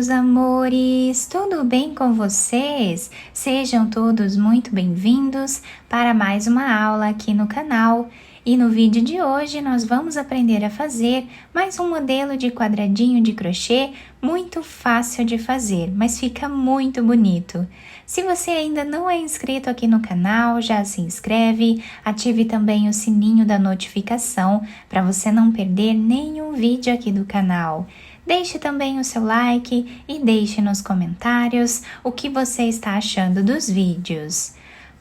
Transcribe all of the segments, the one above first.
meus amores! Tudo bem com vocês? Sejam todos muito bem-vindos para mais uma aula aqui no canal. E no vídeo de hoje nós vamos aprender a fazer mais um modelo de quadradinho de crochê muito fácil de fazer, mas fica muito bonito. Se você ainda não é inscrito aqui no canal, já se inscreve, ative também o sininho da notificação para você não perder nenhum vídeo aqui do canal. Deixe também o seu like e deixe nos comentários o que você está achando dos vídeos.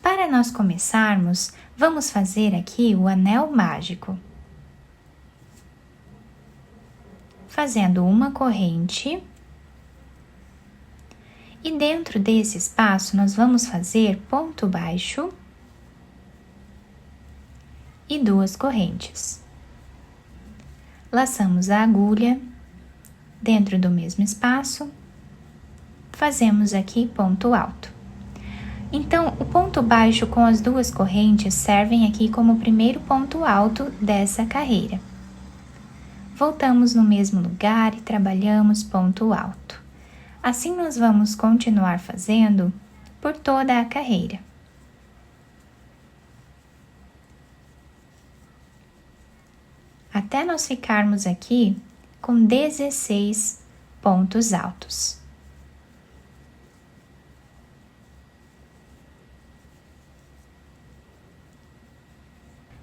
Para nós começarmos, vamos fazer aqui o anel mágico. Fazendo uma corrente. E dentro desse espaço, nós vamos fazer ponto baixo e 2 correntes. Laçamos a agulha dentro do mesmo espaço, fazemos aqui ponto alto. Então, o ponto baixo com as 2 correntes servem aqui como o primeiro ponto alto dessa carreira. Voltamos no mesmo lugar e trabalhamos ponto alto. Assim, nós vamos continuar fazendo por toda a carreira. Até nós ficarmos aqui com 16 pontos altos.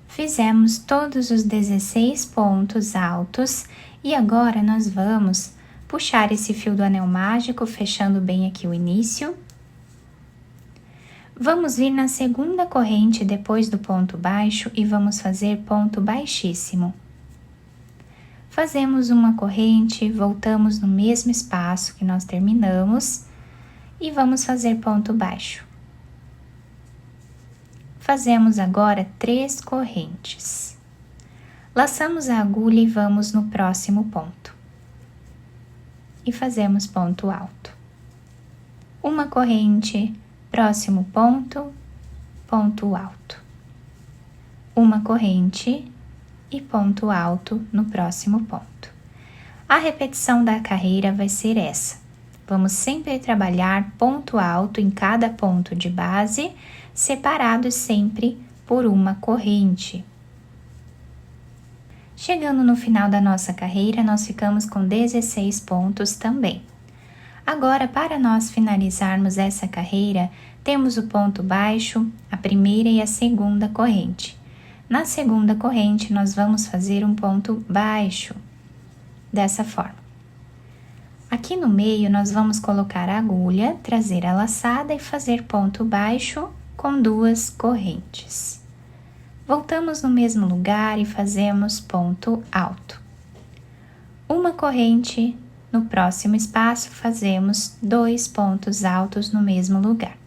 Fizemos todos os 16 pontos altos e agora nós vamos puxar esse fio do anel mágico, fechando bem aqui o início. Vamos vir na segunda corrente depois do ponto baixo e vamos fazer ponto baixíssimo. Fazemos uma corrente, voltamos no mesmo espaço que nós terminamos e vamos fazer ponto baixo. Fazemos agora 3 correntes. Laçamos a agulha e vamos no próximo ponto. E fazemos ponto alto. Uma corrente, próximo ponto, ponto alto. Uma corrente e ponto alto no próximo ponto. A repetição da carreira vai ser essa. Vamos sempre trabalhar ponto alto em cada ponto de base, separados sempre por uma corrente. Chegando no final da nossa carreira, nós ficamos com 16 pontos também. Agora, para nós finalizarmos essa carreira, temos o ponto baixo, a primeira e a segunda corrente. Na segunda corrente, nós vamos fazer um ponto baixo, dessa forma. Aqui no meio, nós vamos colocar a agulha, trazer a laçada e fazer ponto baixo com 2 correntes. Voltamos no mesmo lugar e fazemos ponto alto. Uma corrente, no próximo espaço, fazemos 2 pontos altos no mesmo lugar.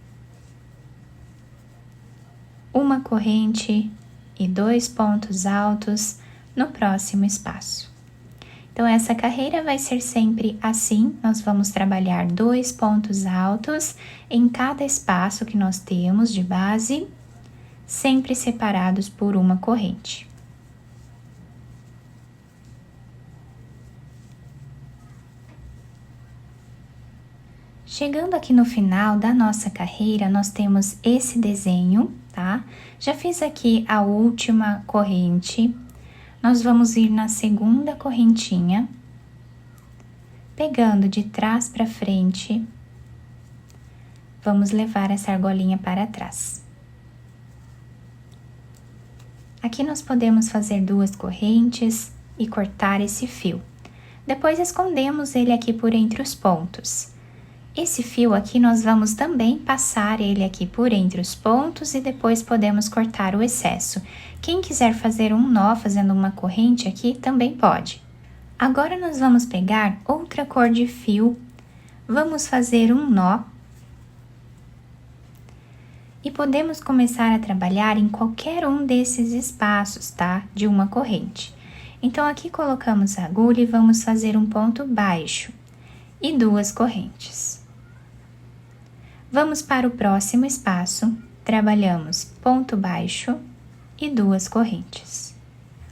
Uma corrente e 2 pontos altos no próximo espaço. Então, essa carreira vai ser sempre assim, nós vamos trabalhar 2 pontos altos em cada espaço que nós temos de base, sempre separados por uma corrente. Chegando aqui no final da nossa carreira, nós temos esse desenho, tá? Já fiz aqui a última corrente. Nós vamos ir na segunda correntinha, pegando de trás para frente, vamos levar essa argolinha para trás. Aqui nós podemos fazer 2 correntes e cortar esse fio. Depois escondemos ele aqui por entre os pontos. Esse fio aqui nós vamos também passar ele aqui por entre os pontos e depois podemos cortar o excesso. Quem quiser fazer um nó fazendo uma corrente aqui, também pode. Agora nós vamos pegar outra cor de fio, vamos fazer um nó. E podemos começar a trabalhar em qualquer um desses espaços, tá? De uma corrente. Então, aqui colocamos a agulha e vamos fazer um ponto baixo e 2 correntes. Vamos para o próximo espaço, trabalhamos ponto baixo e 2 correntes.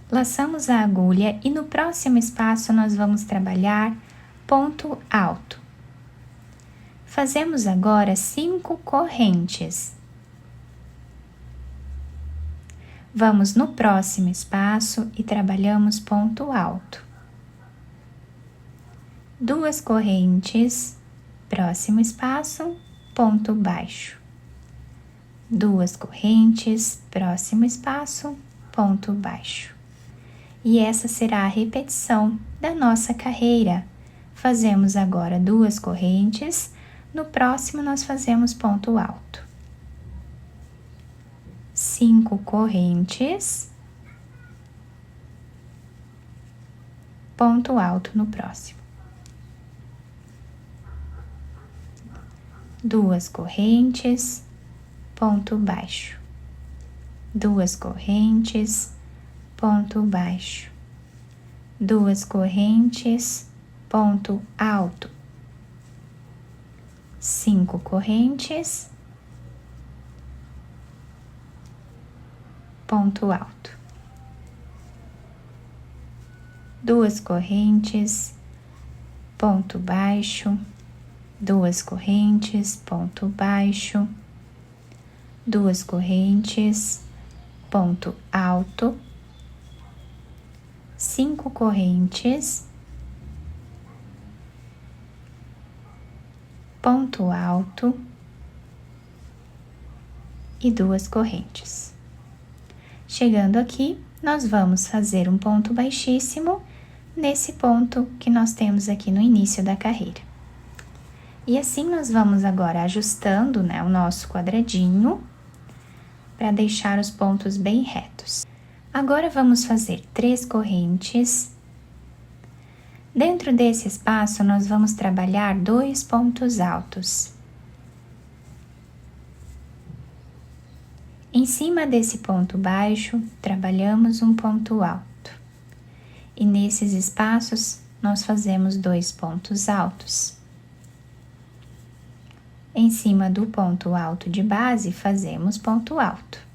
Laçamos a agulha e no próximo espaço nós vamos trabalhar ponto alto. Fazemos agora 5 correntes. Vamos no próximo espaço e trabalhamos ponto alto. 2 correntes, próximo espaço, ponto baixo. 2 correntes, próximo espaço, ponto baixo. E essa será a repetição da nossa carreira. Fazemos agora 2 correntes, no próximo nós fazemos ponto alto. 5 correntes, ponto alto no próximo. 2 correntes, ponto baixo. 2 correntes, ponto baixo. 2 correntes, ponto alto. 5 correntes, ponto alto. 2 correntes, ponto baixo. 2 correntes, ponto baixo. 2 correntes, ponto alto. 5 correntes, ponto alto e 2 correntes. Chegando aqui, nós vamos fazer um ponto baixíssimo nesse ponto que nós temos aqui no início da carreira. E assim nós vamos agora ajustando, o nosso quadradinho para deixar os pontos bem retos. Agora vamos fazer 3 correntes. Dentro desse espaço, nós vamos trabalhar 2 pontos altos. Em cima desse ponto baixo, trabalhamos um ponto alto. E nesses espaços, nós fazemos 2 pontos altos. Em cima do ponto alto de base, fazemos ponto alto.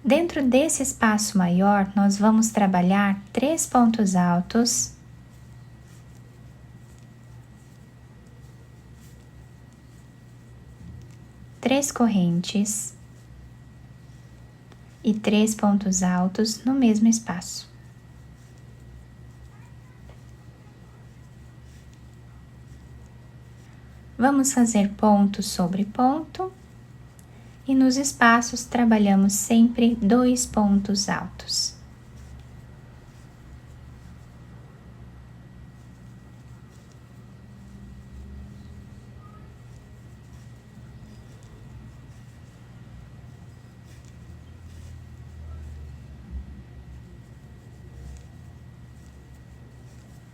Dentro desse espaço maior, nós vamos trabalhar 3 pontos altos, três correntes e 3 pontos altos no mesmo espaço. Vamos fazer ponto sobre ponto e nos espaços trabalhamos sempre 2 pontos altos.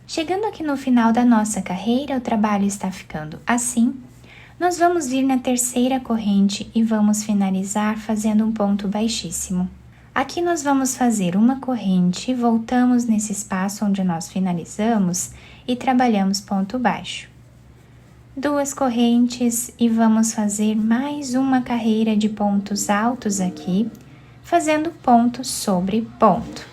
Chegando aqui no final da nossa carreira, o trabalho está ficando assim. Nós vamos vir na terceira corrente e vamos finalizar fazendo um ponto baixíssimo. Aqui nós vamos fazer uma corrente, voltamos nesse espaço onde nós finalizamos e trabalhamos ponto baixo. 2 correntes e vamos fazer mais uma carreira de pontos altos aqui, fazendo ponto sobre ponto.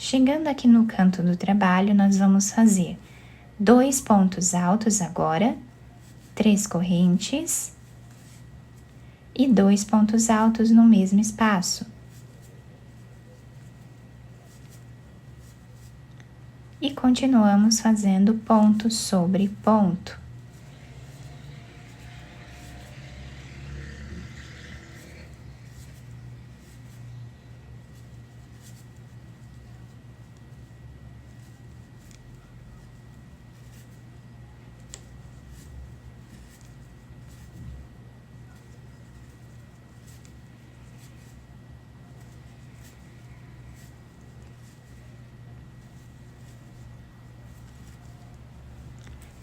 Chegando aqui no canto do trabalho, nós vamos fazer 2 pontos altos agora, 3 correntes e 2 pontos altos no mesmo espaço. E continuamos fazendo ponto sobre ponto.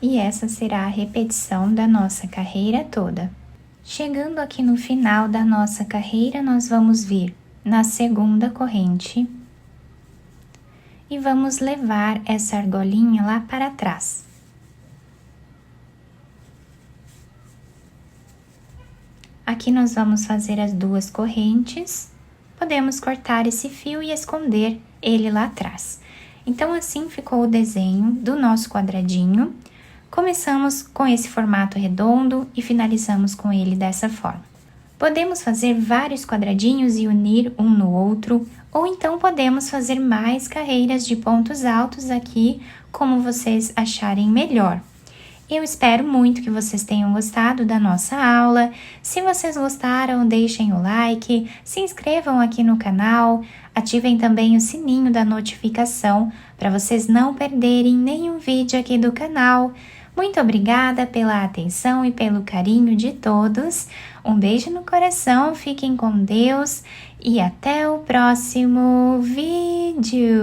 E essa será a repetição da nossa carreira toda. Chegando aqui no final da nossa carreira, nós vamos vir na segunda corrente e vamos levar essa argolinha lá para trás. Aqui nós vamos fazer as 2 correntes, podemos cortar esse fio e esconder ele lá atrás. Então, assim ficou o desenho do nosso quadradinho. Começamos com esse formato redondo e finalizamos com ele dessa forma. Podemos fazer vários quadradinhos e unir um no outro, ou então podemos fazer mais carreiras de pontos altos aqui, como vocês acharem melhor. Eu espero muito que vocês tenham gostado da nossa aula. Se vocês gostaram, deixem o like, se inscrevam aqui no canal, ativem também o sininho da notificação para vocês não perderem nenhum vídeo aqui do canal. Muito obrigada pela atenção e pelo carinho de todos. Um beijo no coração, fiquem com Deus e até o próximo vídeo.